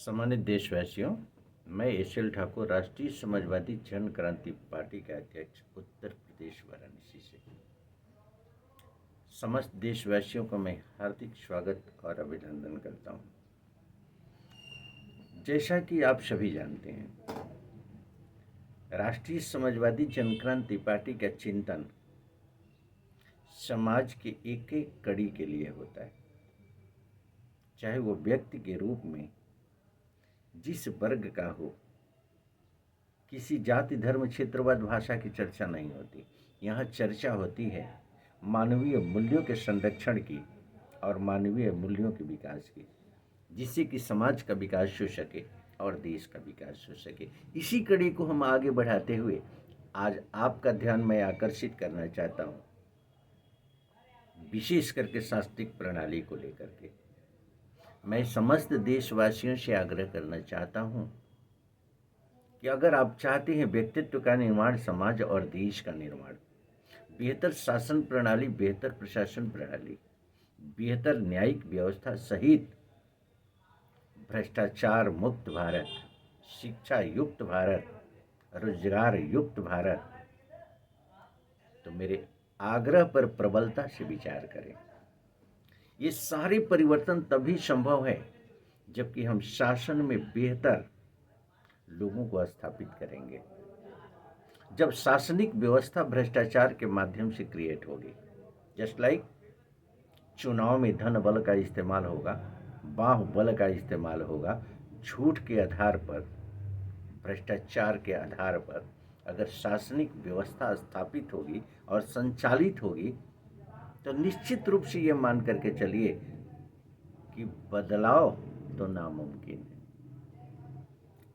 सामान्य देशवासियों, मैं एस.एल. ठाकुर, राष्ट्रीय समाजवादी जन क्रांति पार्टी के अध्यक्ष, उत्तर प्रदेश वाराणसी से समस्त देशवासियों को मैं हार्दिक स्वागत और अभिनंदन करता हूं। जैसा कि आप सभी जानते हैं, राष्ट्रीय समाजवादी जन क्रांति पार्टी का चिंतन समाज के एक एक कड़ी के लिए होता है, चाहे वो व्यक्ति के रूप में जिस वर्ग का हो। किसी जाति धर्म क्षेत्रवाद भाषा की चर्चा नहीं होती। यहाँ चर्चा होती है मानवीय मूल्यों के संरक्षण की और मानवीय मूल्यों के विकास की, जिससे कि समाज का विकास हो सके और देश का विकास हो सके। इसी कड़ी को हम आगे बढ़ाते हुए आज आपका ध्यान मैं आकर्षित करना चाहता हूँ, विशेष करके सांस्कृतिक प्रणाली को लेकर के। मैं समस्त देशवासियों से आग्रह करना चाहता हूँ कि अगर आप चाहते हैं व्यक्तित्व का निर्माण, समाज और देश का निर्माण, बेहतर शासन प्रणाली, बेहतर प्रशासन प्रणाली, बेहतर न्यायिक व्यवस्था सहित भ्रष्टाचार मुक्त भारत, शिक्षा युक्त भारत, रोजगार युक्त भारत, तो मेरे आग्रह पर प्रबलता से विचार करें। ये सारे परिवर्तन तभी संभव है जबकि हम शासन में बेहतर लोगों को स्थापित करेंगे, जब शासनिक व्यवस्था भ्रष्टाचार के माध्यम से क्रिएट होगी। जस्ट लाइक चुनाव में धन बल का इस्तेमाल होगा, बाहुबल का इस्तेमाल होगा, झूठ के आधार पर, भ्रष्टाचार के आधार पर अगर शासनिक व्यवस्था स्थापित होगी और संचालित होगी तो निश्चित रूप से ये मान करके चलिए कि बदलाव तो नामुमकिन है।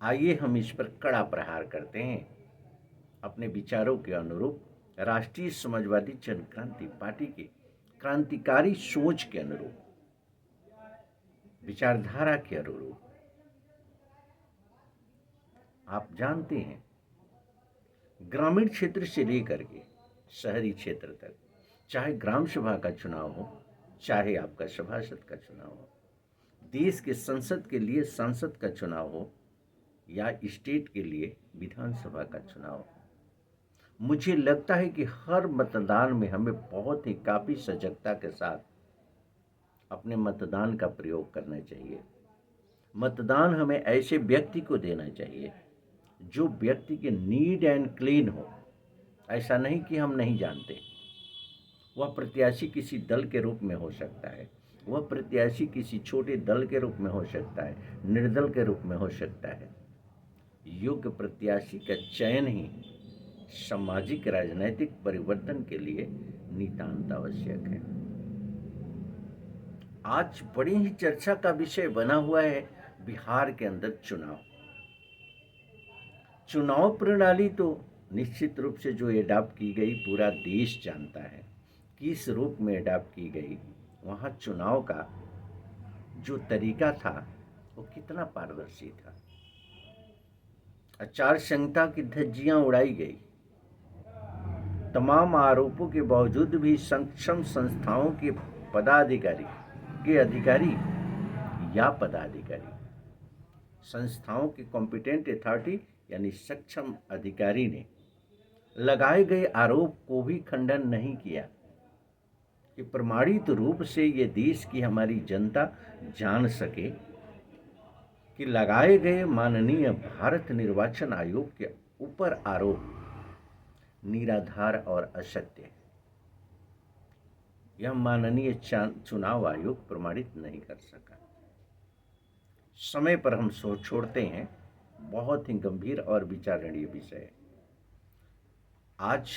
आइए हम इस पर कड़ा प्रहार करते हैं। अपने विचारों के अनुरूप, राष्ट्रीय समाजवादी जन क्रांति पार्टी की क्रांतिकारी सोच के अनुरूप, विचारधारा के अनुरूप, आप जानते हैं ग्रामीण क्षेत्र से लेकर के शहरी क्षेत्र तक, चाहे ग्राम सभा का चुनाव हो, चाहे आपका सभासद का चुनाव हो, देश के संसद के लिए सांसद का चुनाव हो या स्टेट के लिए विधानसभा का चुनाव हो, मुझे लगता है कि हर मतदान में हमें बहुत ही काफ़ी सजगता के साथ अपने मतदान का प्रयोग करना चाहिए। मतदान हमें ऐसे व्यक्ति को देना चाहिए जो व्यक्ति के नीट एंड क्लीन हो। ऐसा नहीं कि हम नहीं जानते, वह प्रत्याशी किसी दल के रूप में हो सकता है, वह प्रत्याशी किसी छोटे दल के रूप में हो सकता है, निर्दल के रूप में हो सकता है। योग्य प्रत्याशी का चयन ही सामाजिक राजनीतिक परिवर्तन के लिए नितांत आवश्यक है। आज बड़ी ही चर्चा का विषय बना हुआ है बिहार के अंदर चुनाव प्रणाली। तो निश्चित रूप से जो एडॉप्ट की गई, पूरा देश जानता है किस रूप में एडॉप्ट की गई। वहाँ चुनाव का जो तरीका था वो कितना पारदर्शी था। आचार संहिता की धज्जियां उड़ाई गई। तमाम आरोपों के बावजूद भी सक्षम संस्थाओं के पदाधिकारी के अधिकारी या पदाधिकारी, संस्थाओं के कॉम्पिटेंट अथॉरिटी यानी सक्षम अधिकारी ने लगाए गए आरोप को भी खंडन नहीं किया कि प्रमाणित रूप से ये देश की हमारी जनता जान सके कि लगाए गए माननीय भारत निर्वाचन आयोग के ऊपर आरोप निराधार और असत्य है। यह माननीय चुनाव आयोग प्रमाणित नहीं कर सका। समय पर हम सोच छोड़ते हैं, बहुत ही गंभीर और विचारणीय विषय है। आज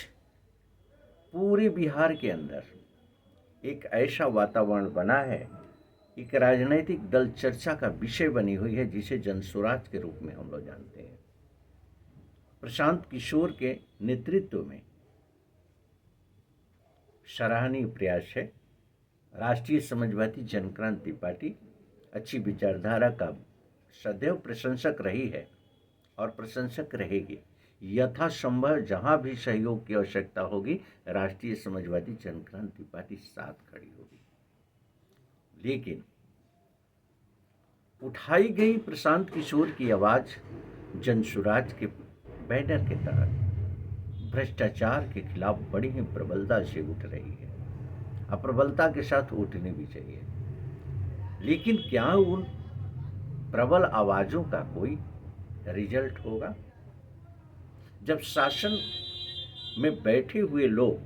पूरे बिहार के अंदर एक ऐसा वातावरण बना है, एक राजनीतिक दल चर्चा का विषय बनी हुई है जिसे जनसुराज के रूप में हम लोग जानते हैं। प्रशांत किशोर के नेतृत्व में सराहनीय प्रयास है। राष्ट्रीय समाजवादी जन क्रांति पार्टी अच्छी विचारधारा का सदैव प्रशंसक रही है और प्रशंसक रहेगी। यथासंभव जहां भी सहयोग की आवश्यकता होगी, राष्ट्रीय समाजवादी जन क्रांति पार्टी साथ खड़ी होगी। लेकिन उठाई गई प्रशांत किशोर की आवाज जनसुराज के बैनर के तहत भ्रष्टाचार के खिलाफ बड़ी ही प्रबलता से उठ रही है। अब प्रबलता के साथ उठनी भी चाहिए, लेकिन क्या उन प्रबल आवाजों का कोई रिजल्ट होगा? जब शासन में बैठे हुए लोग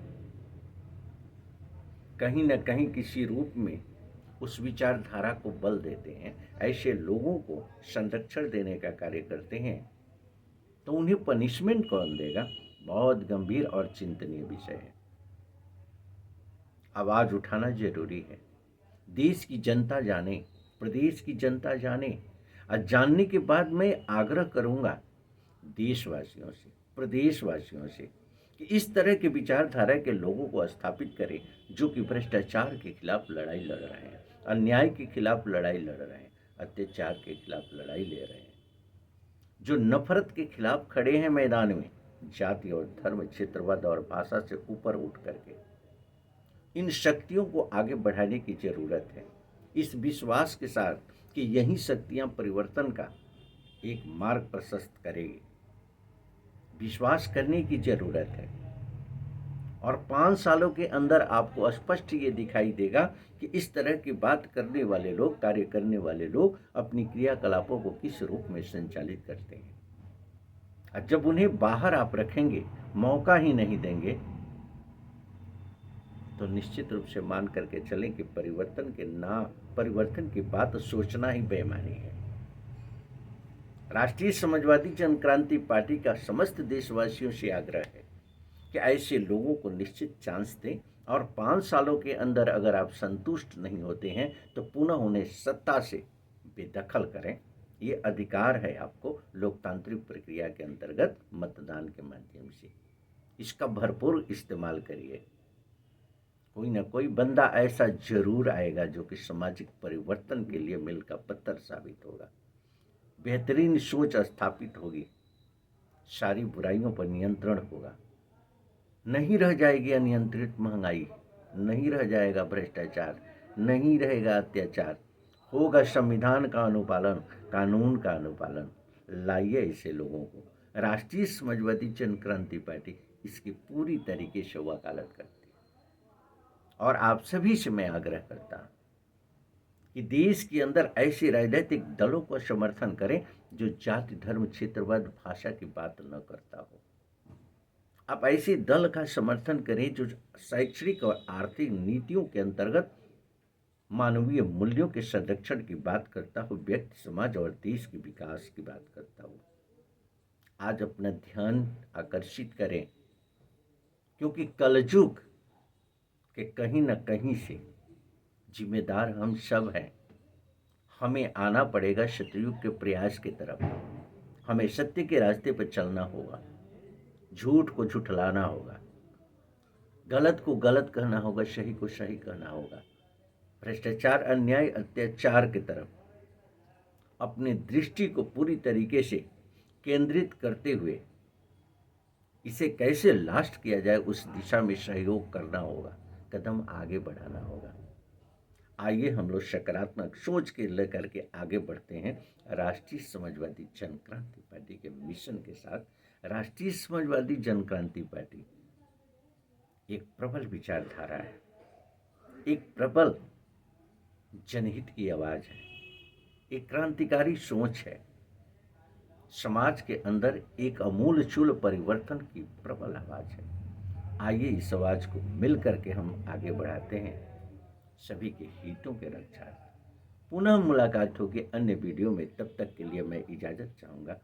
कहीं न कहीं किसी रूप में उस विचारधारा को बल देते हैं, ऐसे लोगों को संरक्षण देने का कार्य करते हैं, तो उन्हें पनिशमेंट कौन देगा? बहुत गंभीर और चिंतनीय विषय है। आवाज उठाना जरूरी है। देश की जनता जाने, प्रदेश की जनता जाने, और जानने के बाद मैं आग्रह करूंगा देशवासियों से, प्रदेशवासियों से, कि इस तरह के विचारधारा के लोगों को स्थापित करें जो कि भ्रष्टाचार के खिलाफ लड़ाई लड़ रहे हैं, अन्याय के खिलाफ लड़ाई लड़ रहे हैं, अत्याचार के खिलाफ लड़ाई ले रहे हैं, जो नफरत के खिलाफ खड़े हैं मैदान में, जाति और धर्म, क्षेत्रवाद और भाषा से ऊपर उठ करके। इन शक्तियों को आगे बढ़ाने की जरूरत है, इस विश्वास के साथ कि यही शक्तियां परिवर्तन का एक मार्ग प्रशस्त करेगी। विश्वास करने की जरूरत है, और 5 सालों के अंदर आपको स्पष्ट ये दिखाई देगा कि इस तरह की बात करने वाले लोग, कार्य करने वाले लोग अपनी क्रियाकलापों को किस रूप में संचालित करते हैं। और जब उन्हें बाहर आप रखेंगे, मौका ही नहीं देंगे, तो निश्चित रूप से मान करके चलें कि परिवर्तन की बात सोचना ही बेईमानी है। राष्ट्रीय समाजवादी जन क्रांति पार्टी का समस्त देशवासियों से आग्रह है कि ऐसे लोगों को निश्चित चांस दें, और 5 सालों के अंदर अगर आप संतुष्ट नहीं होते हैं तो पुनः उन्हें सत्ता से बेदखल करें। ये अधिकार है आपको लोकतांत्रिक प्रक्रिया के अंतर्गत मतदान के माध्यम से। इसका भरपूर इस्तेमाल करिए। कोई ना कोई बंदा ऐसा जरूर आएगा जो कि सामाजिक परिवर्तन के लिए मील का पत्थर साबित होगा। बेहतरीन सोच स्थापित होगी, सारी बुराइयों पर नियंत्रण होगा, नहीं रह जाएगी अनियंत्रित महंगाई, नहीं रह जाएगा भ्रष्टाचार, नहीं रहेगा अत्याचार, होगा संविधान का अनुपालन, कानून का अनुपालन। लाइए ऐसे लोगों को। राष्ट्रीय समाजवादी जन क्रांति पार्टी इसकी पूरी तरीके से वकालत करती है, और आप सभी से मैं आग्रह करता हूं कि देश के अंदर ऐसे राजनीतिक दलों को समर्थन करें जो जाति, धर्म, क्षेत्रवाद, भाषा की बात न करता हो। आप ऐसे दल का समर्थन करें जो शैक्षणिक और आर्थिक नीतियों के अंतर्गत मानवीय मूल्यों के संरक्षण की बात करता हो, व्यक्ति, समाज और देश के विकास की बात करता हो। आज अपना ध्यान आकर्षित करें, क्योंकि कलयुग के कहीं न कहीं से जिम्मेदार हम सब हैं। हमें आना पड़ेगा सतयुग के प्रयास की तरफ। हमें सत्य के रास्ते पर चलना होगा, झूठ को झुठलाना होगा, गलत को गलत कहना होगा, सही को सही कहना होगा। भ्रष्टाचार, अन्याय, अत्याचार की तरफ अपनी दृष्टि को पूरी तरीके से केंद्रित करते हुए इसे कैसे लास्ट किया जाए उस दिशा में सहयोग करना होगा, कदम आगे बढ़ाना होगा। आइए हम लोग सकारात्मक सोच के लेकर के आगे बढ़ते हैं। राष्ट्रीय समाजवादी जन क्रांति पार्टी के मिशन के साथ राष्ट्रीय समाजवादी जन क्रांति पार्टी एक प्रबल विचारधारा है, एक प्रबल जनहित की आवाज है, एक क्रांतिकारी सोच है, समाज के अंदर एक अमूलचूल परिवर्तन की प्रबल आवाज है। आइए इस आवाज को मिल करके हम आगे बढ़ाते हैं, सभी के हितों के रक्षा। पुनः मुलाकात होगी अन्य वीडियो में, तब तक के लिए मैं इजाजत चाहूँगा।